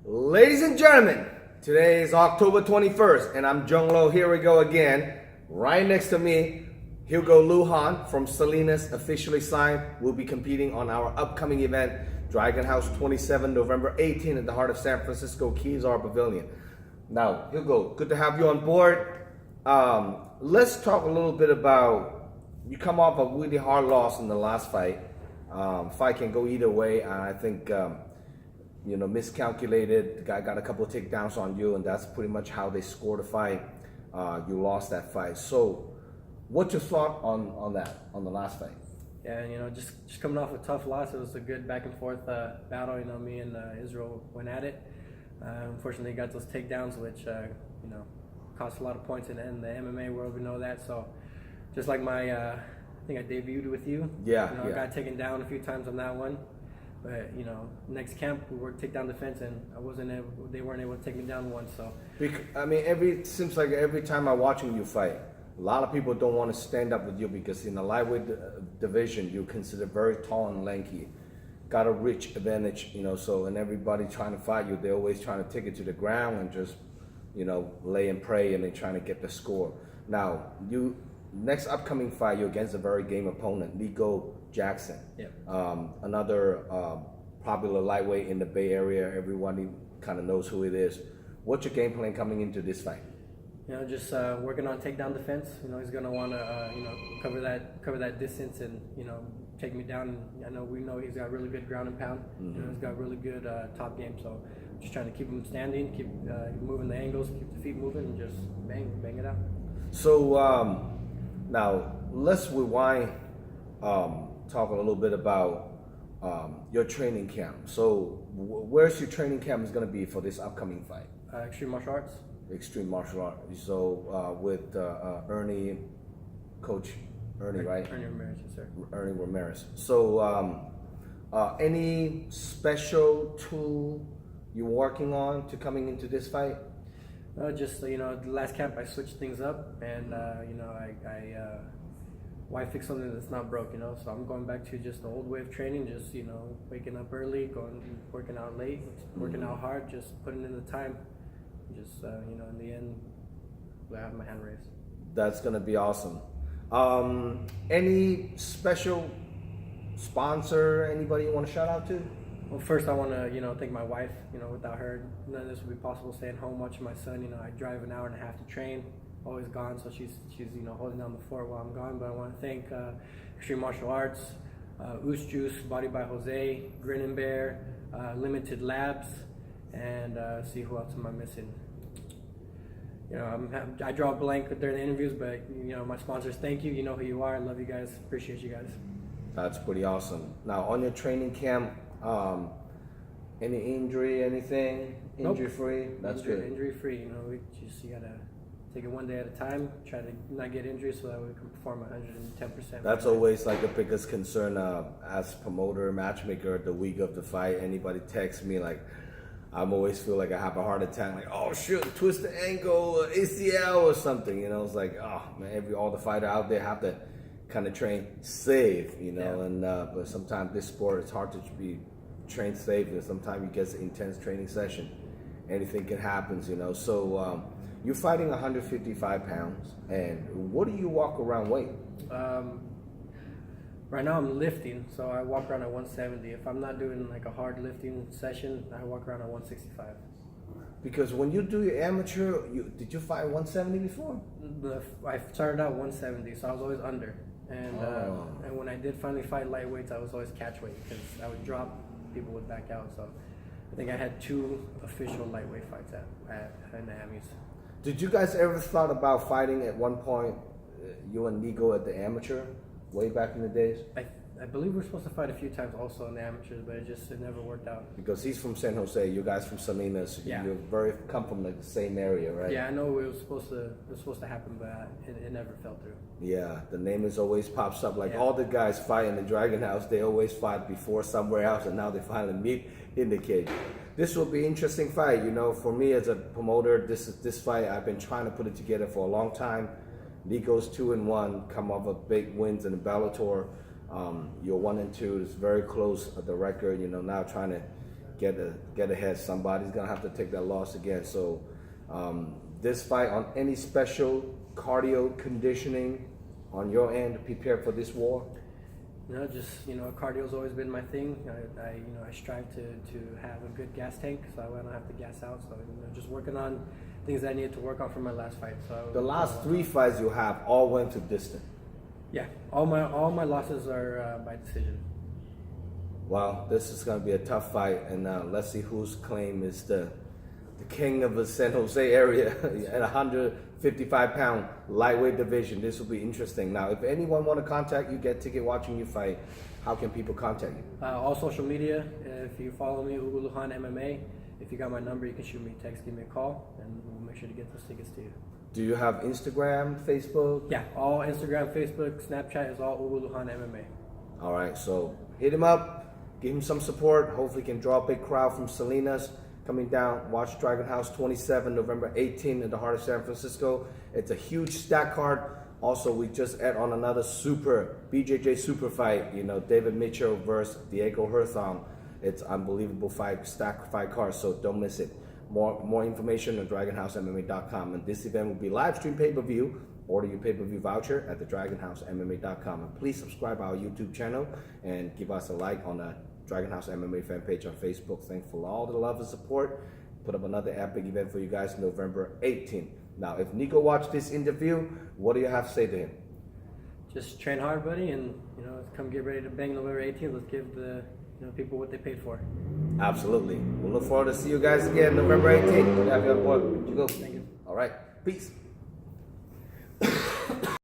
Ladies and gentlemen, today is October 21st, and I'm Jung Lo. Here we go again. Right next to me, Hugo Lujan from Salinas, officially signed, will be competing on our upcoming event, Dragon House 27, November 18, in the heart of San Francisco Kezar Pavilion. Now, Hugo, good to have you on board. Let's talk a little bit about, you come off a really hard loss in the last fight. Fight can go either way. I think miscalculated. The guy got a couple of takedowns on you, and that's pretty much how they scored the fight. You lost that fight. So, what's your thought on that, on the last fight? Yeah, just coming off a tough loss, it was a good back and forth battle. Me and Israel went at it. Unfortunately, got those takedowns, which cost a lot of points in the MMA world. We know that. So, just like I think I debuted with you. Yeah. I got taken down a few times on that one. But next camp we worked takedown defense, and they weren't able to take me down once. So seems like every time I'm watching you fight, a lot of people don't want to stand up with you because in the lightweight division you're considered very tall and lanky, got a rich advantage. And everybody trying to fight you, they're always trying to take it to the ground and just lay and pray, and then trying to get the score. Now next upcoming fight, you're against a very game opponent, Nico Jackson. Yep. Another popular lightweight in the Bay Area. Everyone kind of knows who it is. What's your game plan coming into this fight? Just working on takedown defense. He's gonna want to cover that distance and take me down. We know he's got really good ground and pound. Mm-hmm. He's got really good top game. So just trying to keep him standing, keep moving the angles, keep the feet moving, and just bang it out. So now let's rewind. Talk a little bit about your training camp. So where's your training camp is going to be for this upcoming fight? Extreme martial arts. Extreme martial arts. So with Coach Ernie, right? Ernie Ramirez, yes, sir. Ernie Ramirez. So any special tool you're working on to coming into this fight? The last camp I switched things up, and why fix something that's not broke, So I'm going back to just the old way of training, just, waking up early, working out late, working out hard, just putting in the time. Just, in the end, I have my hand raised. That's going to be awesome. Any special sponsor, anybody you want to shout out to? Well, first I want to, thank my wife. Without her, none of this would be possible. Staying home, watching my son. I drive an hour and a half to train. Always gone, so she's holding down the fort while I'm gone. But I want to thank Extreme Martial Arts, Oos Juice, Body by Jose, Grin and Bear, Limited Labs, and see who else am I missing. I draw a blank during the interviews, but my sponsors, thank you. You know who you are. I love you guys. Appreciate you guys. That's pretty awesome. Now on your training camp, any injury, anything? Injury free? That's good. Injury free. You gotta take it one day at a time. Try to not get injured so that we can perform 110%. That's always like the biggest concern as promoter, matchmaker. The week of the fight, anybody texts me like, I'm always feel like I have a heart attack. Like, oh shoot, twist the ankle, ACL or something. It's like, oh man, all the fighter out there have to kind of train safe. Yeah. And but sometimes this sport it's hard to be trained safe, and sometimes you get an intense training session. Anything can happen. So. You're fighting 155 pounds, and what do you walk around weight? Right now I'm lifting, so I walk around at 170. If I'm not doing like a hard lifting session, I walk around at 165. Because when you do your amateur, did you fight 170 before? I started out 170, so I was always under. And when I did finally fight lightweights, I was always catch weight because I would drop, people would back out. So I think I had 2 official lightweight fights in the Amis. Did you guys ever thought about fighting at one point, you and Nico at the amateur, way back in the days? I believe we're supposed to fight a few times also in the amateurs, but it never worked out. Because he's from San Jose, you guys from Salinas. Yeah. You come from the same area, right? Yeah, I know it was supposed to happen, but it never fell through. Yeah, the name is always pops up. Like all the guys fight in the Dragon House, they always fight before somewhere else, and now they finally meet in the cage. This will be an interesting fight. For me as a promoter, this fight, I've been trying to put it together for a long time. Nico's 2-1, come off of big wins in the Bellator. You're 1-2. It's very close at the record. Now trying to get ahead. Somebody's gonna have to take that loss again. So this fight, on any special cardio conditioning on your end to prepare for this war? Just cardio's always been my thing. I strive to have a good gas tank, so I don't have to gas out. So just working on things that I needed to work on for my last fight. So the last 3 fights you have all went to distance. Yeah, all my losses are by decision. Well, this is going to be a tough fight, and let's see whose claim is the king of the San Jose area at 155-pound lightweight division. This will be interesting. Now, if anyone want to contact you, get ticket watching you fight, how can people contact you? All social media. If you follow me, Hugo Lujan MMA. If you got my number, you can shoot me a text, give me a call, and we'll make sure to get those tickets to you. Do you have Instagram, Facebook? Yeah, all Instagram, Facebook, Snapchat is all Hugo Lujan MMA. All right, so hit him up, give him some support. Hopefully, he can draw a big crowd from Salinas coming down. Watch Dragon House 27, November 18 in the heart of San Francisco. It's a huge stack card. Also, we just add on another super BJJ super fight. David Mitchell versus Diego Herthong. It's unbelievable fight, stack fight card. So don't miss it. More information on DragonHouseMMA.com. And this event will be live stream pay-per-view. Order your pay-per-view voucher at the DragonHouseMMA.com. And please subscribe our YouTube channel and give us a like on the Dragon House MMA fan page on Facebook. Thanks for all the love and support. Put up another epic event for you guys November 18th. Now, if Nico watched this interview, what do you have to say to him? Just train hard, buddy, and come get ready to bang November 18th. Let's give the people what they paid for. Absolutely. We'll look forward to see you guys again November 18th. Good to have you on board. You go. Thank you. All right. Peace.